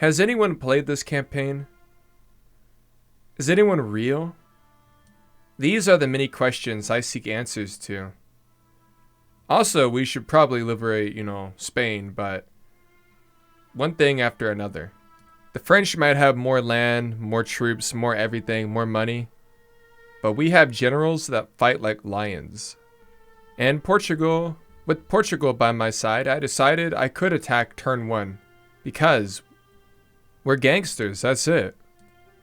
Has anyone played this campaign? Is anyone real? These are the many questions I seek answers to. Also, we should probably liberate, Spain, but one thing after another. The French might have more land, more troops, more everything, more money, but we have generals that fight like lions. And Portugal, with Portugal by my side, I decided I could attack turn 1 because we're gangsters, that's it.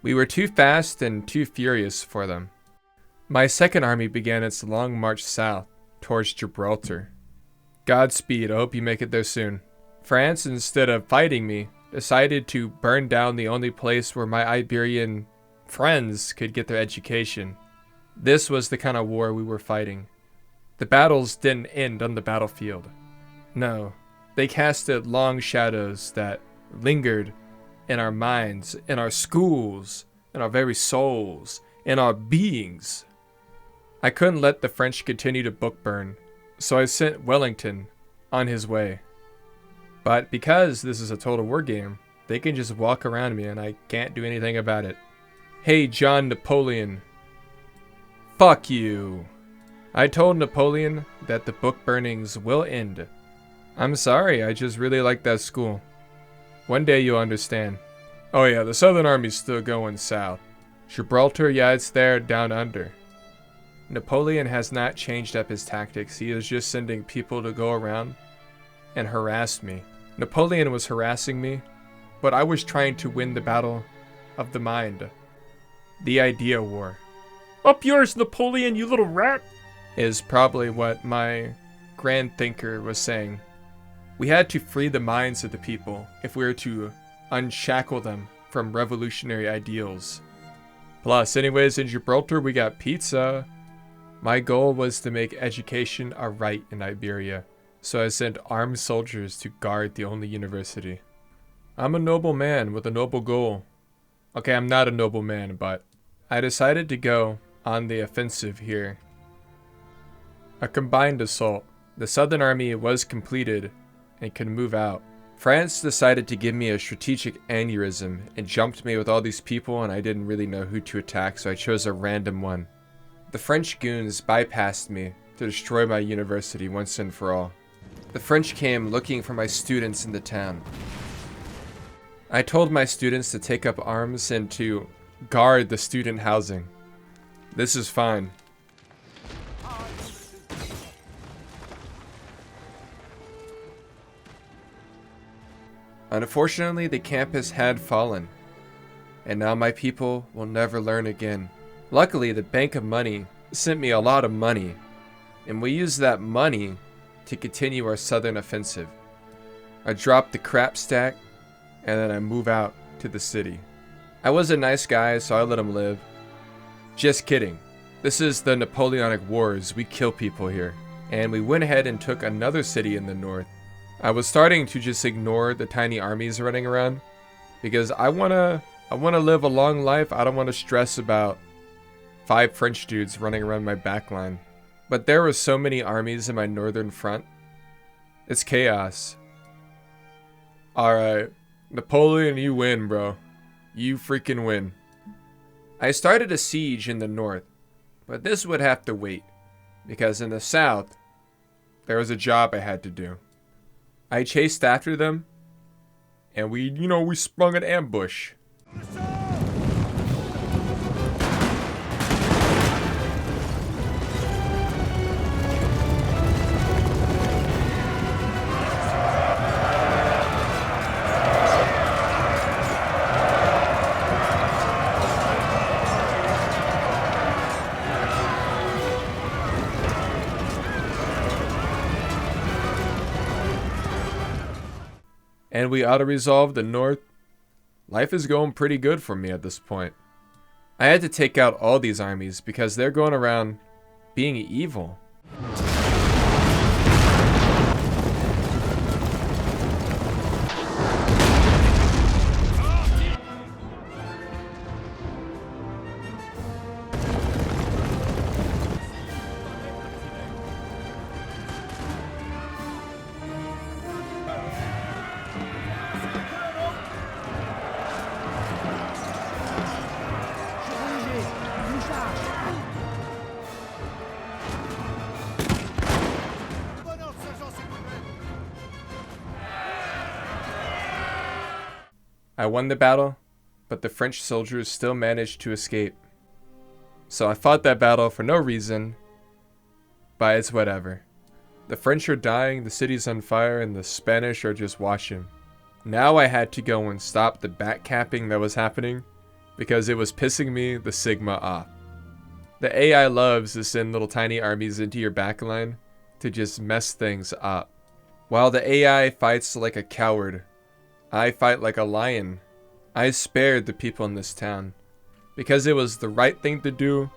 We were too fast and too furious for them. My second army began its long march south towards Gibraltar. Godspeed, I hope you make it there soon. France, instead of fighting me, decided to burn down the only place where my Iberian friends could get their education. This was the kind of war we were fighting. The battles didn't end on the battlefield. No, they casted long shadows that lingered in our minds, in our schools, in our very souls, in our beings. I couldn't let the French continue to book burn, so I sent Wellington on his way. But because this is a total war game, they can just walk around me and I can't do anything about it. Hey, John Napoleon. Fuck you. I told Napoleon that the book burnings will end. I'm sorry, I just really like that school. One day you'll understand. Oh yeah, the Southern Army's still going south. Gibraltar, yeah, it's there down under. Napoleon has not changed up his tactics. He is just sending people to go around and harass me. Napoleon was harassing me, but I was trying to win the battle of the mind. The idea war. Up yours, Napoleon, you little rat! Is probably what my grand thinker was saying. We had to free the minds of the people if we were to unshackle them from revolutionary ideals. Plus, anyways, in Gibraltar we got pizza. My goal was to make education a right in Iberia, so I sent armed soldiers to guard the only university. I'm a noble man with a noble goal. Okay, I'm not a noble man, but I decided to go on the offensive here. A combined assault. The Southern Army was completed and could move out. France decided to give me a strategic aneurysm and jumped me with all these people, and I didn't really know who to attack, so I chose a random one. The French goons bypassed me to destroy my university once and for all. The French came looking for my students in the town. I told my students to take up arms and to guard the student housing. This is fine. Unfortunately, the campus had fallen, and now my people will never learn again. Luckily, the Bank of Money sent me a lot of money, and we used that money to continue our southern offensive. I drop the crap stack, and then I move out to the city. I was a nice guy, so I let him live. Just kidding. This is the Napoleonic Wars. We kill people here. And we went ahead and took another city in the north. I was starting to just ignore the tiny armies running around because I wanna live a long life. I don't want to stress about 5 French dudes running around my backline. But there were so many armies in my northern front. It's chaos. Alright, Napoleon, you win, bro. You freaking win. I started a siege in the north, but this would have to wait because in the south, there was a job I had to do. I chased after them, and we sprung an ambush. And we auto-resolved the north. Life is going pretty good for me at this point. I had to take out all these armies because they're going around being evil. I won the battle, but the French soldiers still managed to escape. So I fought that battle for no reason, but it's whatever. The French are dying, the city's on fire, and the Spanish are just watching. Now I had to go and stop the backcapping that was happening because it was pissing me the Sigma off. The AI loves to send little tiny armies into your backline to just mess things up. While the AI fights like a coward, I fight like a lion. I spared the people in this town because it was the right thing to do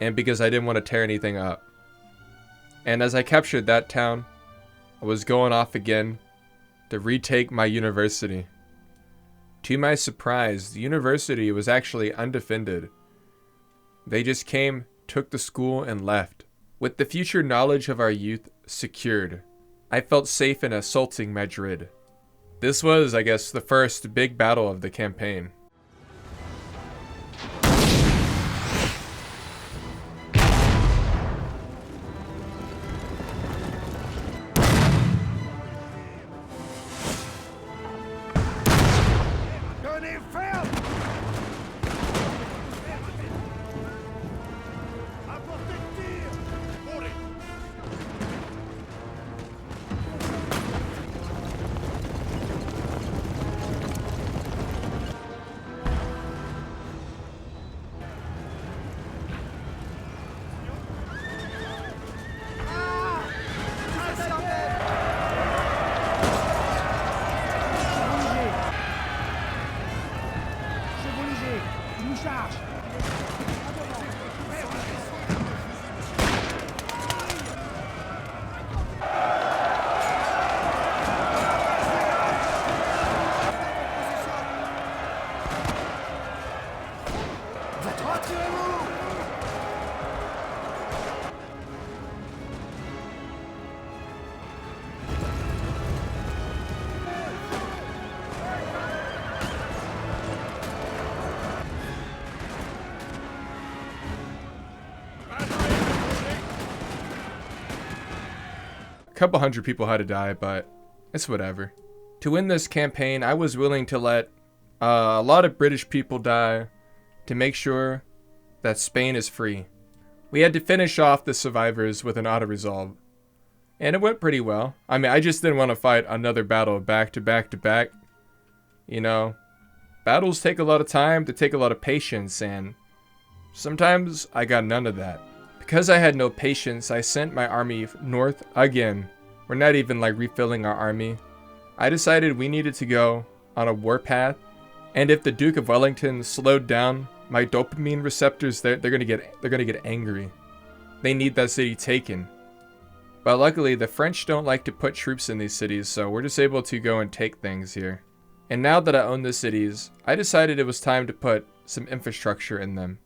and because I didn't want to tear anything up. And as I captured that town, I was going off again to retake my university. To my surprise, the university was actually undefended. They just came, took the school, and left. With the future knowledge of our youth secured, I felt safe in assaulting Madrid. This was, I guess, the first big battle of the campaign. A couple hundred people had to die, but it's whatever. To win this campaign, I was willing to let a lot of British people die to make sure that Spain is free. We had to finish off the survivors with an auto-resolve, and it went pretty well. I mean, I just didn't want to fight another battle back to back to back. You know, battles take a lot of time, they take a lot of patience, and sometimes I got none of that. Because I had no patience, I sent my army north again. We're not even like refilling our army. I decided we needed to go on a warpath, and if the Duke of Wellington slowed down my dopamine receptors, they're gonna get angry. They need that city taken. But luckily, the French don't like to put troops in these cities, so we're just able to go and take things here. And now that I own the cities, I decided it was time to put some infrastructure in them.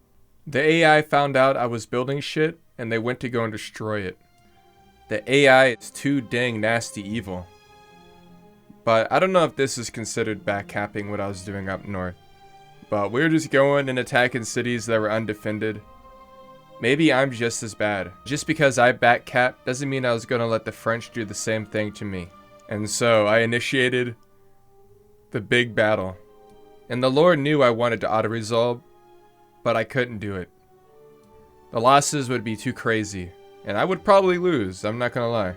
The AI found out I was building shit, and they went to go and destroy it. The AI is too dang nasty evil. But I don't know if this is considered backcapping what I was doing up north. But we were just going and attacking cities that were undefended. Maybe I'm just as bad. Just because I backcapped doesn't mean I was going to let the French do the same thing to me. And so I initiated the big battle. And the Lord knew I wanted to auto-resolve, but I couldn't do it. The losses would be too crazy, and I would probably lose, I'm not gonna lie.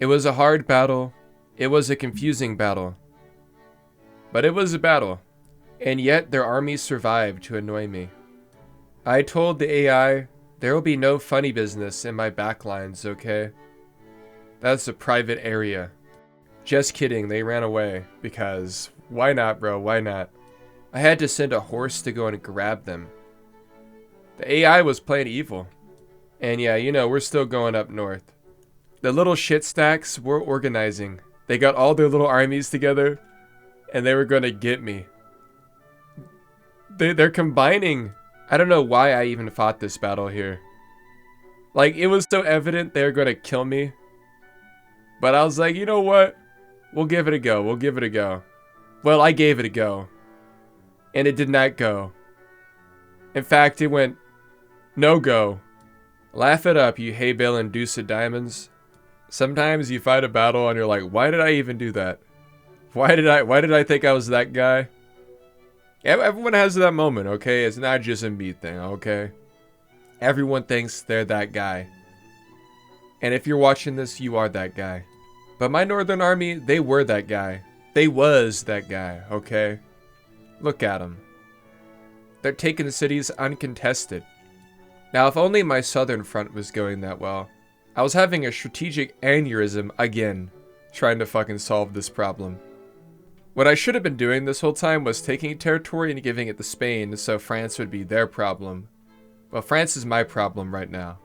It was a hard battle. It was a confusing battle. But it was a battle. And yet their armies survived to annoy me. I told the AI, there will be no funny business in my backlines, okay? That's a private area. Just kidding, they ran away. Because, why not, bro? Why not? I had to send a horse to go and grab them. The AI was playing evil. And yeah, you know, we're still going up north. The little shit stacks were organizing. They got all their little armies together, and they were going to get me. They're combining. I don't know why I even fought this battle here. Like, it was so evident they were going to kill me. But I was like, you know what? We'll give it a go. We'll give it a go. Well, I gave it a go. And it did not go. In fact, it went no go. Laugh it up, you hay bale and deuce of diamonds. Sometimes you fight a battle and you're like, why did I even do that? Why did I think I was that guy? Everyone has that moment, okay? It's not just a me thing, okay? Everyone thinks they're that guy. And if you're watching this, you are that guy. But my Northern Army, they were that guy. They was that guy, okay? Look at them. They're taking the cities uncontested. Now, if only my Southern Front was going that well. I was having a strategic aneurysm again, trying to fucking solve this problem. What I should have been doing this whole time was taking territory and giving it to Spain so France would be their problem. Well, France is my problem right now.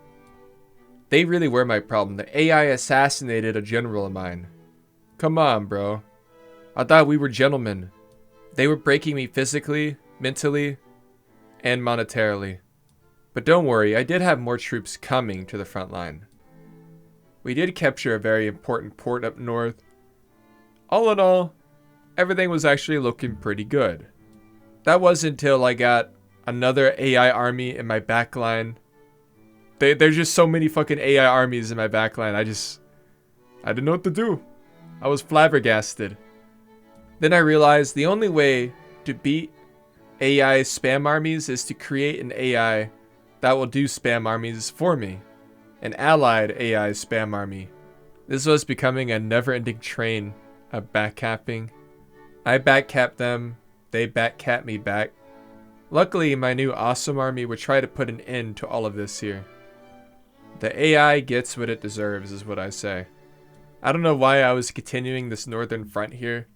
They really were my problem. The AI assassinated a general of mine. Come on, bro. I thought we were gentlemen. They were breaking me physically, mentally, and monetarily. But don't worry, I did have more troops coming to the front line. We did capture a very important port up north. All in all, everything was actually looking pretty good. That was until I got another AI army in my backline. There's just so many fucking AI armies in my backline. I didn't know what to do. I was flabbergasted. Then I realized the only way to beat AI spam armies is to create an AI that will do spam armies for me. An allied AI spam army. This was becoming a never-ending train of backcapping. I backcapped them, they backcapped me back. Luckily, my new awesome army would try to put an end to all of this here. The AI gets what it deserves, is what I say. I don't know why I was continuing this northern front here,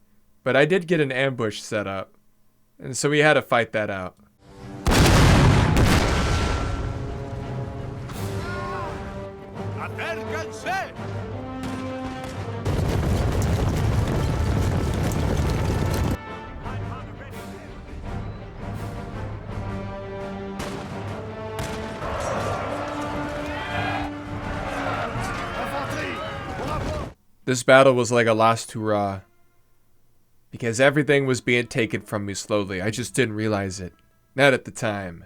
but I did get an ambush set up, and so we had to fight that out. This battle was like a last hurrah. Because everything was being taken from me slowly. I just didn't realize it. Not at the time.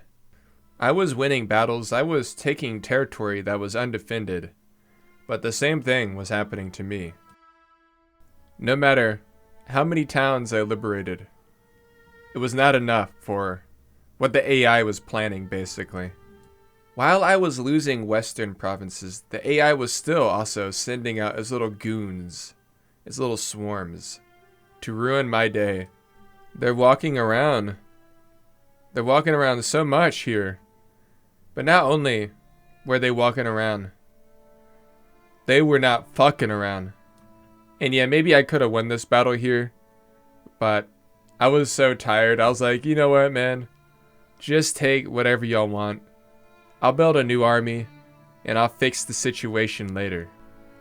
I was winning battles. I was taking territory that was undefended. But the same thing was happening to me. No matter how many towns I liberated, it was not enough for what the AI was planning, basically. While I was losing western provinces, the AI was still also sending out its little goons, its little swarms, to ruin my day. They're walking around. They're walking around so much here. But not only were they walking around, they were not fucking around. And yeah, maybe I could have won this battle here, but I was so tired. I was like, you know what, man? Just take whatever y'all want. I'll build a new army, and I'll fix the situation later.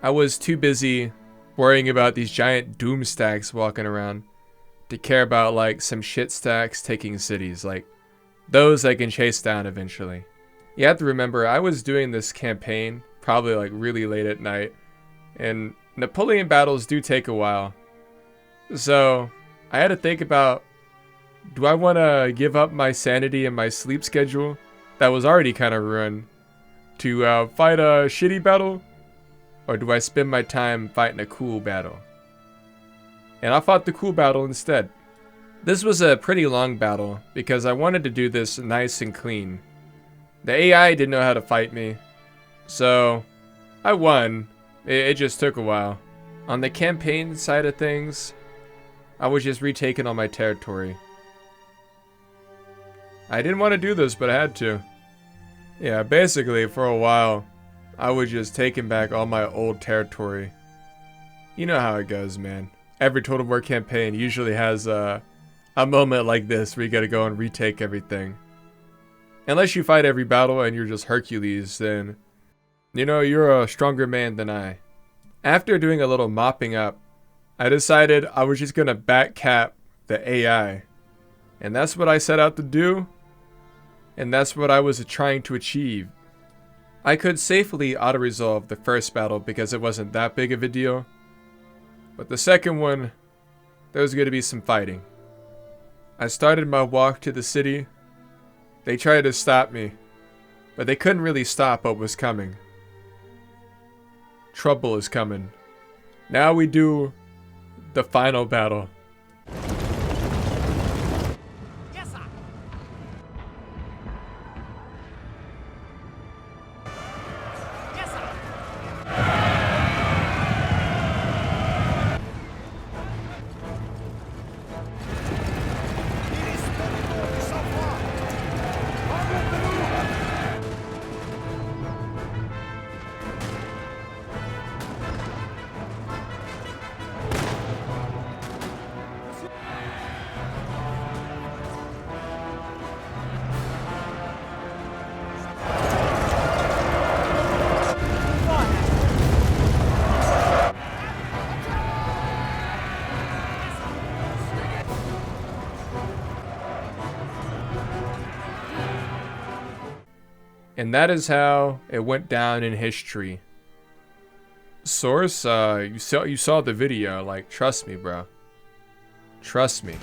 I was too busy worrying about these giant doom stacks walking around to care about like some shit stacks taking cities. Like those I can chase down eventually. You have to remember, I was doing this campaign probably like really late at night, and Napoleon battles do take a while. So I had to think about, do I want to give up my sanity and my sleep schedule that was already kind of ruined to fight a shitty battle? Or do I spend my time fighting a cool battle? And I fought the cool battle instead. This was a pretty long battle because I wanted to do this nice and clean. The AI didn't know how to fight me, so I won. It just took a while. On the campaign side of things, I was just retaking all my territory. I didn't want to do this, but I had to. Yeah, basically, for a while, I was just taking back all my old territory. You know how it goes, man. Every Total War campaign usually has a moment like this where you gotta go and retake everything. Unless you fight every battle and you're just Hercules, then, you know, you're a stronger man than I. After doing a little mopping up, I decided I was just gonna backcap the AI. And that's what I set out to do. And that's what I was trying to achieve. I could safely auto-resolve the first battle because it wasn't that big of a deal. But the second one, there was going to be some fighting. I started my walk to the city. They tried to stop me, but they couldn't really stop what was coming. Trouble is coming. Now we do the final battle. And that is how it went down in history. Source, you saw the video. Like, trust me, bro. Trust me.